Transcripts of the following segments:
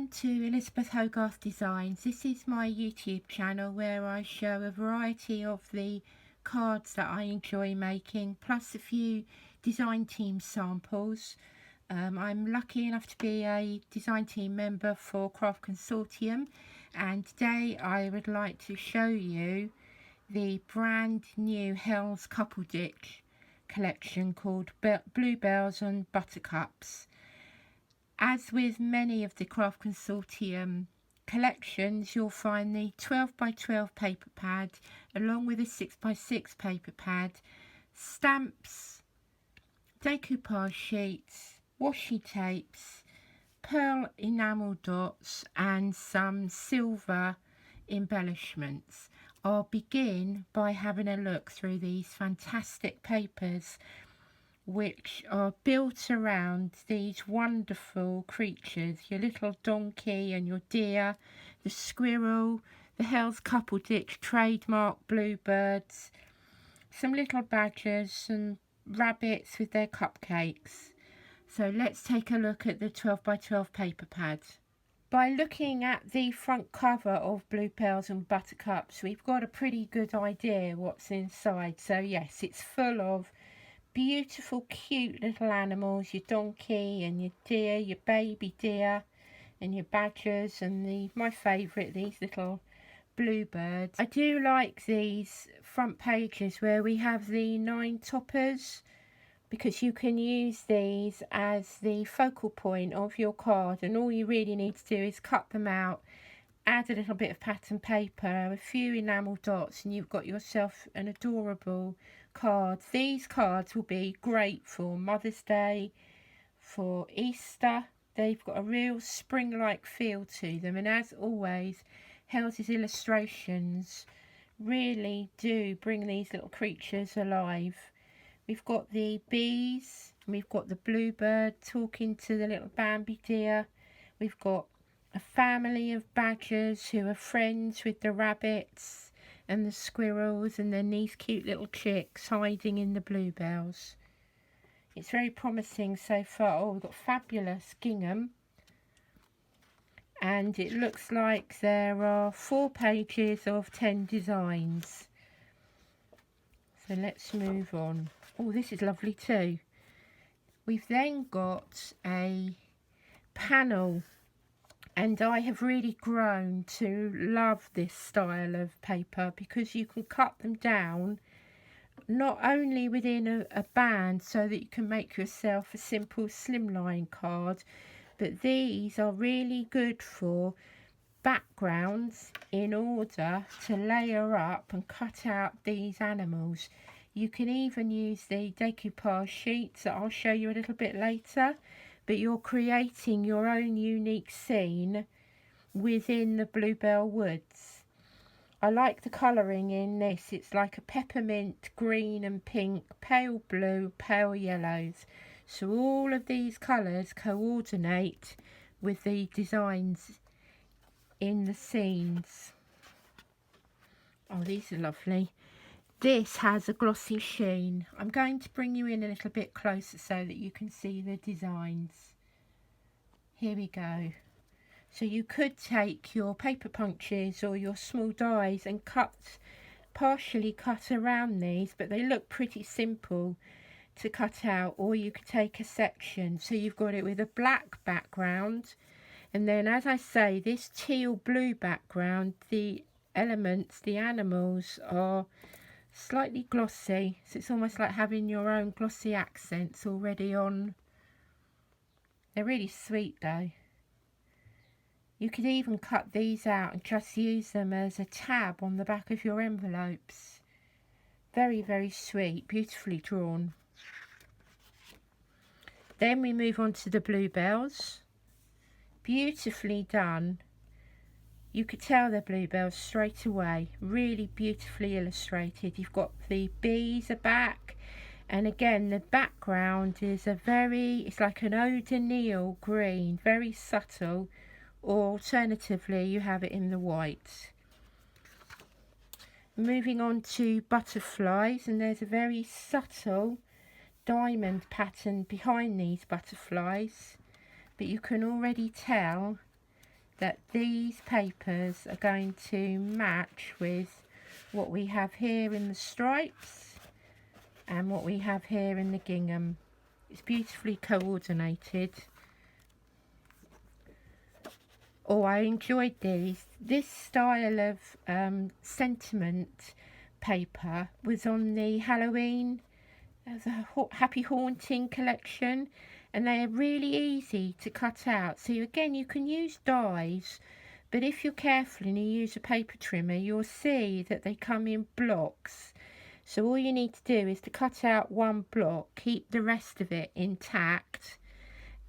Welcome to Elisabeth Hogarth Designs. This is my YouTube channel where I show a variety of the cards that I enjoy making, plus a few design team samples. I'm lucky enough to be a design team member for Craft Consortium, and today I would like to show you the brand new Helz Cuppleditch collection called Bluebells and Buttercups. As with many of the Craft Consortium collections, you'll find the 12x12 paper pad along with a 6x6 paper pad, stamps, decoupage sheets, washi tapes, pearl enamel dots and some silver embellishments. I'll begin by having a look through these fantastic papers which are built around these wonderful creatures, your little donkey and your deer, the squirrel, the Helz Cuppleditch trademark bluebirds, some little badgers and rabbits with their cupcakes. So let's take a look at the 12x12 paper pad. By looking at the front cover of Bluebells and Buttercups, we've got a pretty good idea what's inside. So yes, it's full of beautiful, cute little animals, your donkey and your deer, your baby deer and your badgers and my favourite, these little bluebirds. I do like these front pages where we have the 9 toppers, because you can use these as the focal point of your card, and all you really need to do is cut them out, add a little bit of pattern paper, a few enamel dots, and you've got yourself an adorable card. These cards will be great for Mother's Day, for Easter. They've got a real spring-like feel to them, and as always, Helz's illustrations really do bring these little creatures alive. We've got the bees, we've got the bluebird talking to the little Bambi deer, we've got a family of badgers who are friends with the rabbits and the squirrels, and then these cute little chicks hiding in the bluebells. It's very promising so far. Oh, we've got fabulous gingham, and it looks like there are 4 pages of 10 designs. So let's move on. Oh, this is lovely too. We've then got a panel, and I have really grown to love this style of paper because you can cut them down not only within a band so that you can make yourself a simple slimline card, but these are really good for backgrounds in order to layer up and cut out these animals. You can even use the decoupage sheets that I'll show you a little bit later, but you're creating your own unique scene within the Bluebell Woods. I like the colouring in this. It's like a peppermint, green and pink, pale blue, pale yellows. So all of these colours coordinate with the designs in the scenes. Oh, these are lovely. This has a glossy sheen. I'm going to bring you in a little bit closer so that you can see the designs. Here we go. So you could take your paper punches or your small dies and partially cut around these, but they look pretty simple to cut out, or you could take a section. So you've got it with a black background, and then, as I say, this teal blue background, the elements, the animals are slightly glossy, so it's almost like having your own glossy accents already on. They're really sweet though. You could even cut these out and just use them as a tab on the back of your envelopes. Very, very sweet, beautifully drawn. Then we move on to the bluebells. Beautifully done. You could tell they're bluebells straight away. Really beautifully illustrated. You've got the bees are back, and again the background is it's like an eau de Nil green, very subtle, or alternatively you have it in the white. Moving on to butterflies, and there's a very subtle diamond pattern behind these butterflies, but you can already tell that these papers are going to match with what we have here in the stripes and what we have here in the gingham. It's beautifully coordinated. Oh, I enjoyed these. This style of sentiment paper was on the Halloween, the Happy Haunting collection, and they are really easy to cut out. So again, you can use dies, but if you're careful and you use a paper trimmer, you'll see that they come in blocks. So all you need to do is to cut out one block, keep the rest of it intact,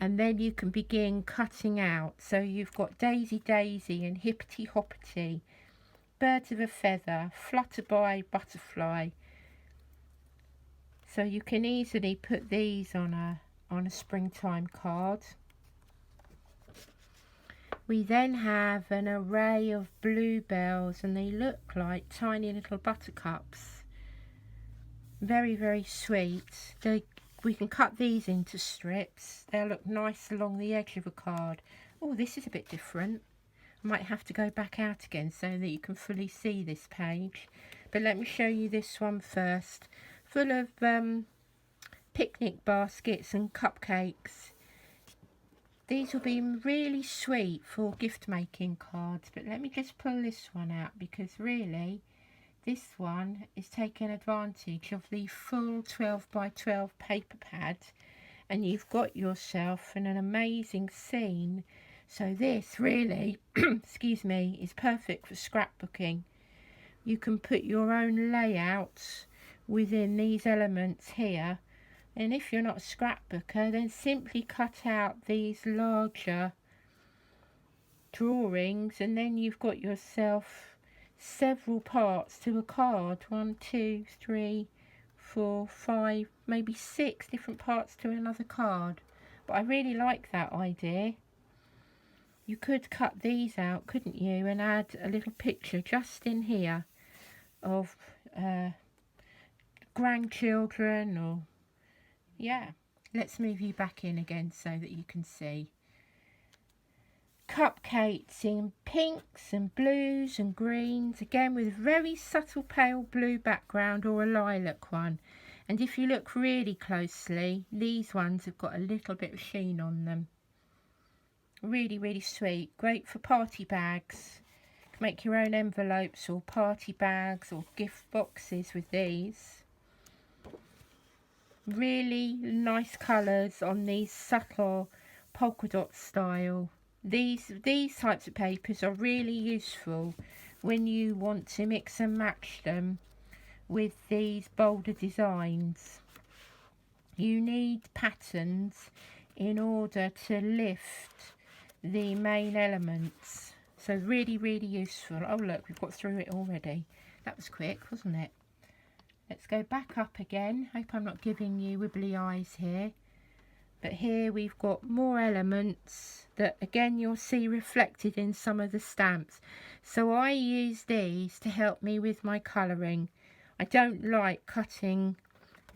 and then you can begin cutting out. So you've got Daisy Daisy and Hippity Hoppity, Birds of a Feather, Flutterby, Butterfly. So you can easily put these on a springtime card. We then have an array of bluebells, and they look like tiny little buttercups. Very, very sweet. We can cut these into strips. They'll look nice along the edge of a card. Oh, this is a bit different. I might have to go back out again so that you can fully see this page. But let me show you this one first. Full of picnic baskets and cupcakes. These will be really sweet for gift making cards. But let me just pull this one out, because really this one is taking advantage of the full 12 by 12 paper pad, and you've got yourself an amazing scene. So this really, excuse me, is perfect for scrapbooking. You can put your own layouts within these elements here, and if you're not a scrapbooker, then simply cut out these larger drawings, and then you've got yourself several parts to a card. 1, 2, 3, 4, 5, maybe 6 different parts to another card. But I really like that idea. You could cut these out, couldn't you, and add a little picture just in here of grandchildren, or yeah. Let's move you back in again so that you can see. Cupcakes in pinks and blues and greens, again with a very subtle pale blue background or a lilac one. And if you look really closely, these ones have got a little bit of sheen on them. Really, really sweet. Great for party bags. You can make your own envelopes or party bags or gift boxes with these. Really nice colours on these subtle polka dot style. These types of papers are really useful when you want to mix and match them with these bolder designs. You need patterns in order to lift the main elements. So really, really useful. Oh look, we've got through it already. That was quick, wasn't it? Let's go back up again. Hope I'm not giving you wibbly eyes here. But here we've got more elements that again you'll see reflected in some of the stamps. So I use these to help me with my colouring. I don't like cutting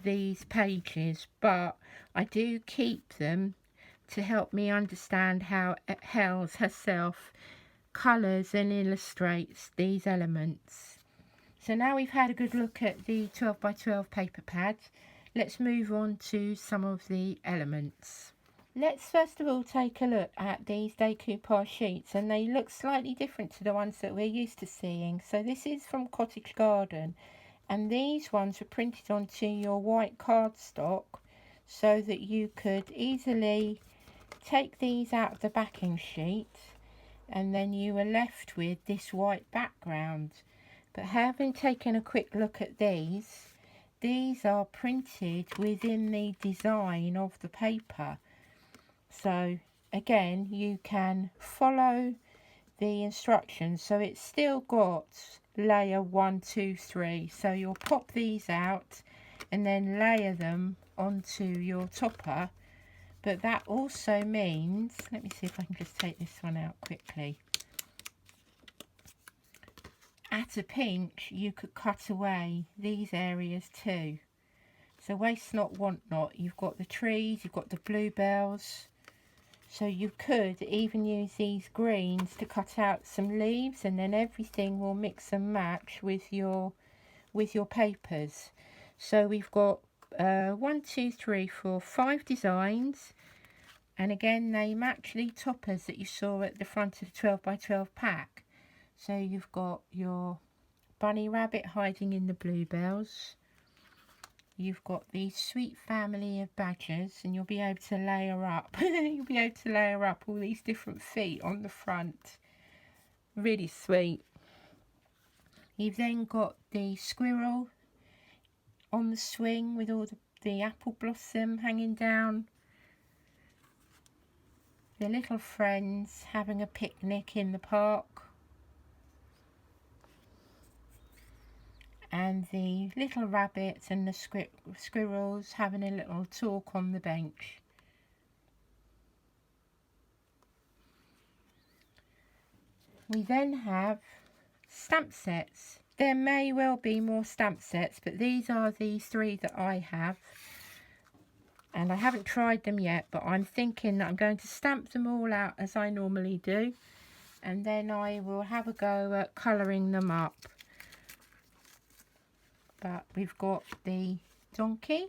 these pages, but I do keep them to help me understand how Helz herself colours and illustrates these elements. So now we've had a good look at the 12 by 12 paper pad, let's move on to some of the elements. Let's first of all take a look at these decoupage sheets, and they look slightly different to the ones that we're used to seeing. So this is from Cottage Garden, and these ones were printed onto your white cardstock so that you could easily take these out of the backing sheet, and then you were left with this white background. But having taken a quick look at these are printed within the design of the paper. So again, you can follow the instructions. So it's still got layer 1, 2, 3. So you'll pop these out and then layer them onto your topper. But that also means, let me see if I can just take this one out quickly. At a pinch, you could cut away these areas too. So waste not, want not. You've got the trees, you've got the bluebells, So you could even use these greens to cut out some leaves, and then everything will mix and match with your papers. So we've got 1, 2, 3, 4, 5 designs, and again they match the toppers that you saw at the front of the 12 by 12 pack. So you've got your bunny rabbit hiding in the bluebells. You've got the sweet family of badgers, and you'll be able to layer up you'll be able to layer up all these different feet on the front. Really sweet. You've then got the squirrel on the swing with all the apple blossom hanging down. The little friends having a picnic in the park. And the little rabbits and the squirrels having a little talk on the bench. We then have stamp sets. There may well be more stamp sets, but these are the 3 that I have. And I haven't tried them yet, but I'm thinking that I'm going to stamp them all out as I normally do. And then I will have a go at colouring them up. But we've got the donkey.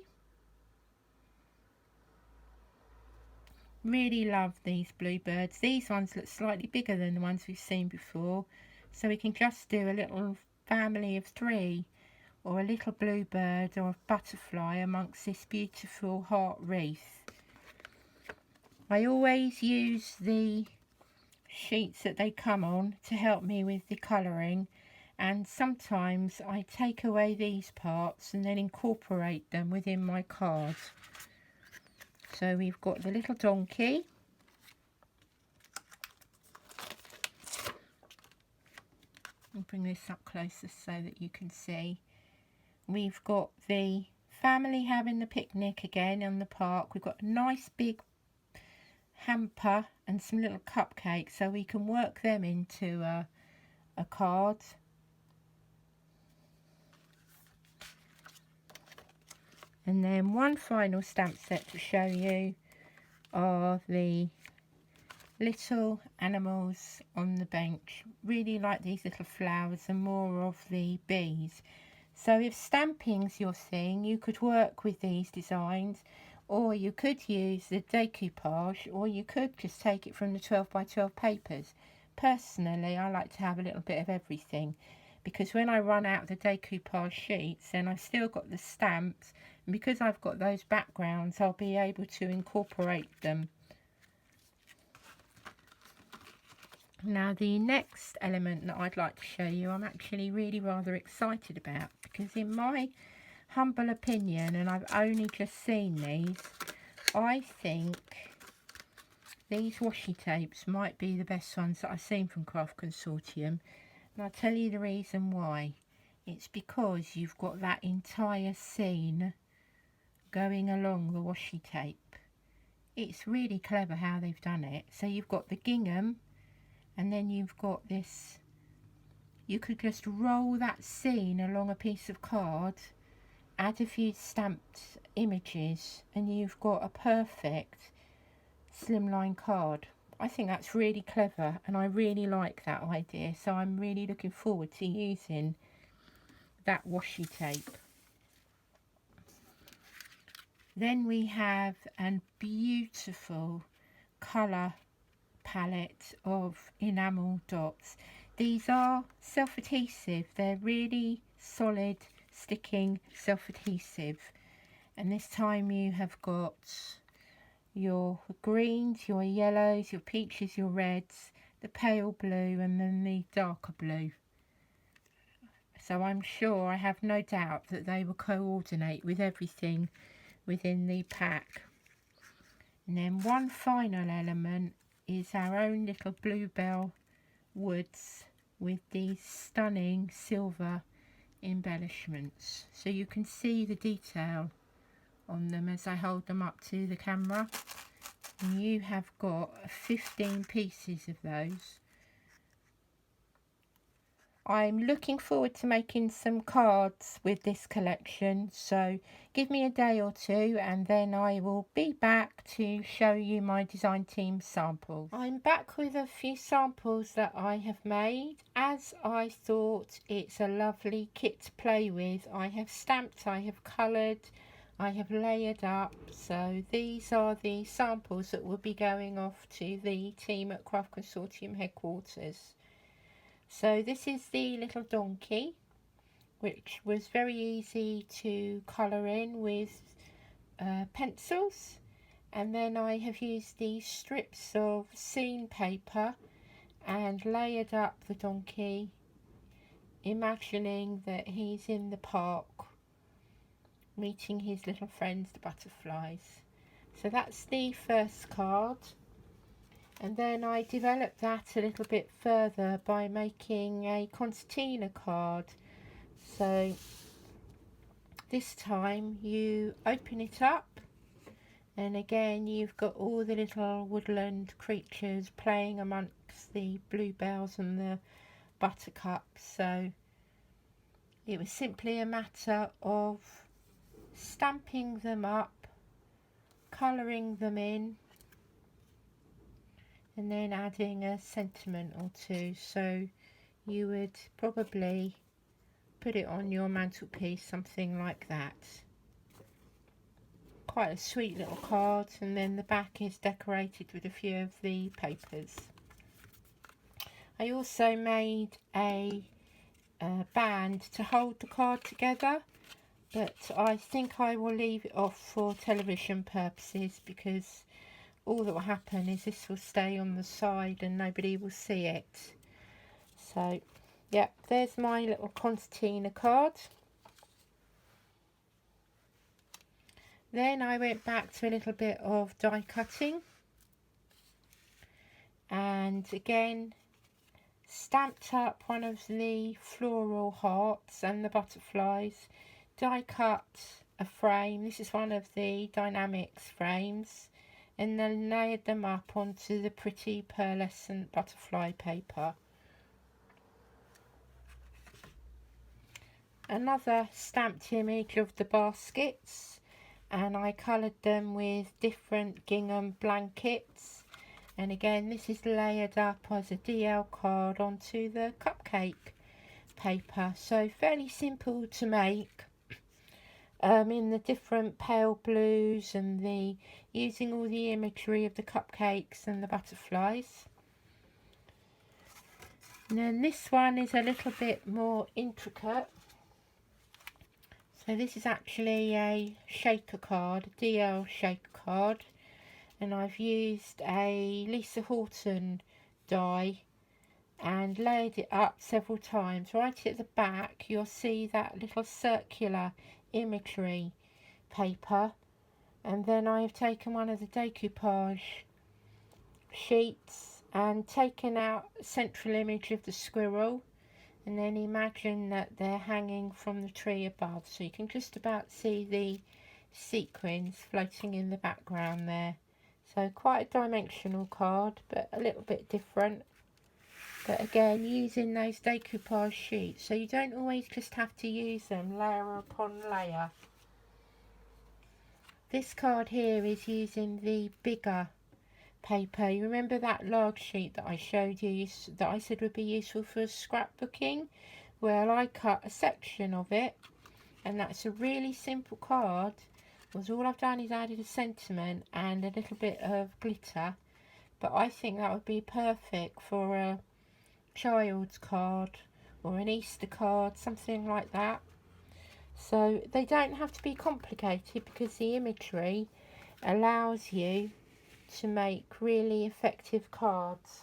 Really love these bluebirds. These ones look slightly bigger than the ones we've seen before. So we can just do a little family of 3, or a little bluebird or a butterfly amongst this beautiful heart wreath. I always use the sheets that they come on to help me with the colouring, and sometimes I take away these parts and then incorporate them within my card. So we've got the little donkey. I'll bring this up closer so that you can see. We've got the family having the picnic again in the park. We've got a nice big hamper and some little cupcakes, so we can work them into a card. And then one final stamp set to show you are the little animals on the bench. Really like these little flowers and more of the bees. So if stamping's your thing, you could work with these designs, or you could use the decoupage, or you could just take it from the 12 by 12 papers. Personally, I like to have a little bit of everything, because when I run out of the decoupage sheets, then I've still got the stamps, and because I've got those backgrounds, I'll be able to incorporate them. Now the next element that I'd like to show you, I'm actually really rather excited about, because in my humble opinion, and I've only just seen these, I think these washi tapes might be the best ones that I've seen from Craft Consortium. And I'll tell you the reason why. It's because you've got that entire scene going along the washi tape. It's really clever how they've done it. So you've got the gingham, and then you've got this, you could just roll that scene along a piece of card, add a few stamped images, and you've got a perfect slimline card. I think that's really clever, and I really like that idea, so I'm really looking forward to using that washi tape. Then we have a beautiful colour palette of enamel dots. These are self-adhesive. They're really solid, sticking self-adhesive. And this time you have got your greens, your yellows, your peaches, your reds, the pale blue, and then the darker blue. So I'm sure, I have no doubt, that they will coordinate with everything within the pack. And then one final element is our own little bluebell woods with these stunning silver embellishments. So you can see the detail on them as I hold them up to the camera. And you have got 15 pieces of those. I'm looking forward to making some cards with this collection, so give me a day or two and then I will be back to show you my design team samples. I'm back with a few samples that I have made. As I thought it's a lovely kit to play with, I have stamped, I have coloured, I have layered up, so these are the samples that will be going off to the team at Craft Consortium headquarters. So this is the little donkey, which was very easy to colour in with pencils, and then I have used these strips of scene paper and layered up the donkey, imagining that he's in the park meeting his little friends, the butterflies. So that's the first card. And then I developed that a little bit further by making a concertina card. So this time you open it up, and again you've got all the little woodland creatures playing amongst the bluebells and the buttercups. So it was simply a matter of stamping them up, colouring them in, and then adding a sentiment or two. So you would probably put it on your mantelpiece, something like that. Quite a sweet little card, and then the back is decorated with a few of the papers. I also made a band to hold the card together, but I think I will leave it off for television purposes, because all that will happen is this will stay on the side and nobody will see it. So yeah, there's my little concertina card. Then I went back to a little bit of die cutting, and again stamped up one of the floral hearts and the butterflies, die cut a frame. This is one of the Dynamics frames, and then layered them up onto the pretty pearlescent butterfly paper. Another stamped image of the baskets, and I coloured them with different gingham blankets, and again this is layered up as a DL card onto the cupcake paper. So fairly simple to make, in the different pale blues and the using all the imagery of the cupcakes and the butterflies. And then this one is a little bit more intricate. So this is actually a shaker card, a DL shaker card, and I've used a Lisa Horton die and layered it up several times. Right at the back you'll see that little circular imagery paper, and then I've taken one of the decoupage sheets and taken out a central image of the squirrel, and then imagine that they're hanging from the tree above, so you can just about see the sequins floating in the background there. So quite a dimensional card, but a little bit different. But again, using those decoupage sheets, so you don't always just have to use them layer upon layer. This card here is using the bigger paper. You remember that large sheet that I showed you that I said would be useful for scrapbooking? Well, I cut a section of it, and that's a really simple card. Was all I've done is added a sentiment and a little bit of glitter, but I think that would be perfect for a child's card or an Easter card, something like that. So they don't have to be complicated, because the imagery allows you to make really effective cards.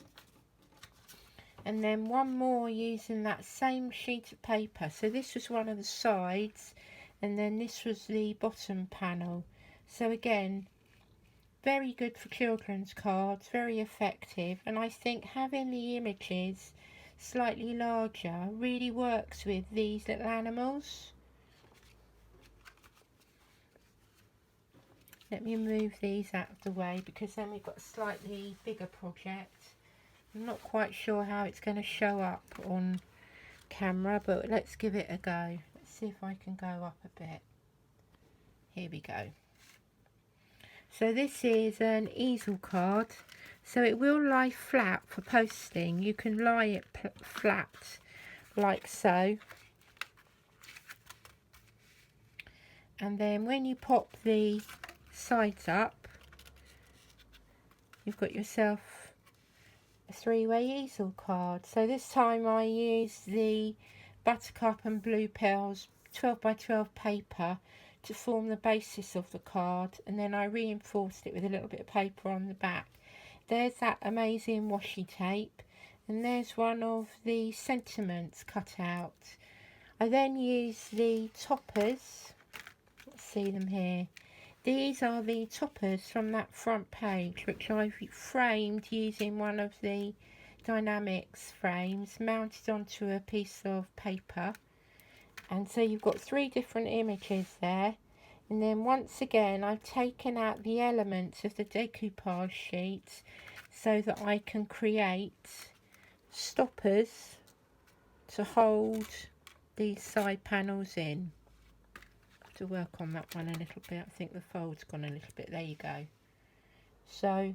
And then one more using that same sheet of paper. So this was one of the sides, and then this was the bottom panel. So again, very good for children's cards, very effective, and I think having the images slightly larger really works with these little animals. Let me move these out of the way, because then we've got a slightly bigger project. I'm not quite sure how it's going to show up on camera, but let's give it a go. Let's see if I can go up a bit. Here we go. So this is an easel card, so it will lie flat for posting. You can lie it flat like so, and then when you pop the sides up, you've got yourself a three-way easel card. So this time I used the Buttercup and Bluebells 12 by 12 paper to form the basis of the card, and then I reinforced it with a little bit of paper on the back. There's that amazing washi tape, and there's one of the sentiments cut out. I then used the toppers. Let's see them here. These are the toppers from that front page, which I've framed using one of the Dynamics frames, mounted onto a piece of paper. And so you've got three different images there. And then once again, I've taken out the elements of the decoupage sheet so that I can create stoppers to hold these side panels in. To work on that one a little bit. I think the fold's gone a little bit. There you go. So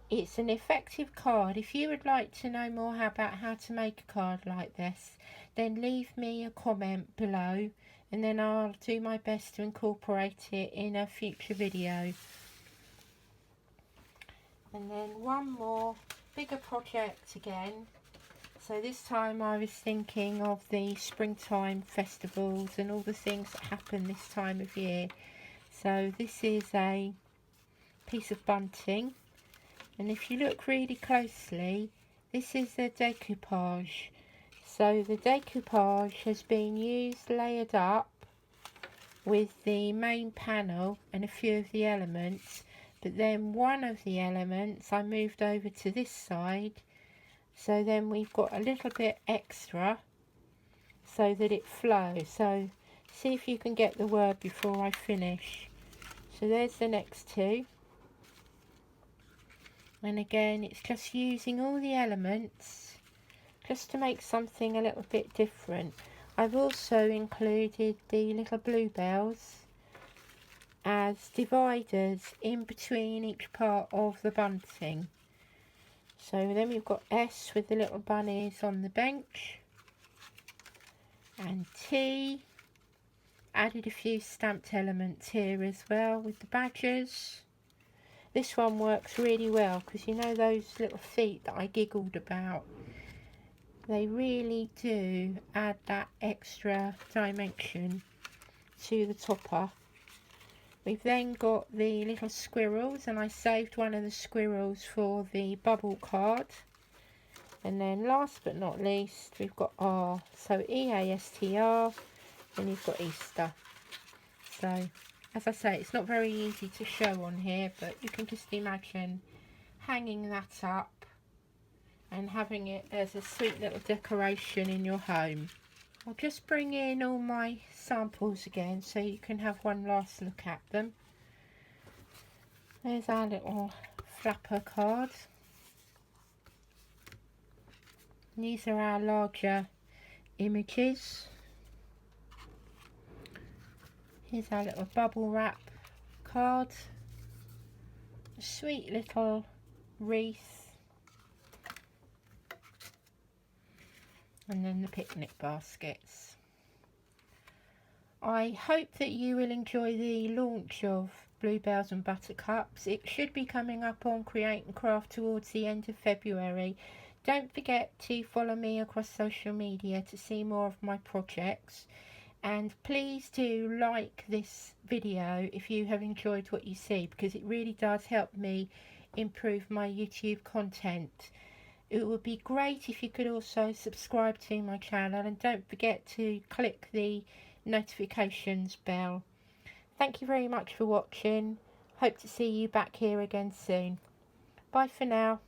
it's an effective card. If you would like to know more about how to make a card like this, then leave me a comment below, and then I'll do my best to incorporate it in a future video. And then one more bigger project again. So this time I was thinking of the springtime festivals and all the things that happen this time of year. So this is a piece of bunting, and if you look really closely, this is the decoupage. So the decoupage has been used layered up with the main panel and a few of the elements, but then one of the elements I moved over to this side. So then we've got a little bit extra so that it flows. So see if you can get the word before I finish. So there's the next two. And again, it's just using all the elements just to make something a little bit different. I've also included the little bluebells as dividers in between each part of the bunting. So then we've got S with the little bunnies on the bench, and T, added a few stamped elements here as well with the badgers. This one works really well because you know those little feet that I giggled about, they really do add that extra dimension to the topper. We've then got the little squirrels, and I saved one of the squirrels for the bubble card. And then last but not least, we've got R, so EASTR, and you've got Easter. So as I say, it's not very easy to show on here, but you can just imagine hanging that up and having it as a sweet little decoration in your home. I'll just bring in all my samples again so you can have one last look at them. There's our little flapper card. And these are our larger images. Here's our little bubble wrap card. A sweet little wreath. And then the picnic baskets. I hope that you will enjoy the launch of Bluebells and Buttercups. It should be coming up on Create and Craft towards the end of February. Don't forget to follow me across social media to see more of my projects. And please do like this video if you have enjoyed what you see, because it really does help me improve my YouTube content. It would be great if you could also subscribe to my channel, and don't forget to click the notifications bell. Thank you very much for watching. Hope to see you back here again soon. Bye for now.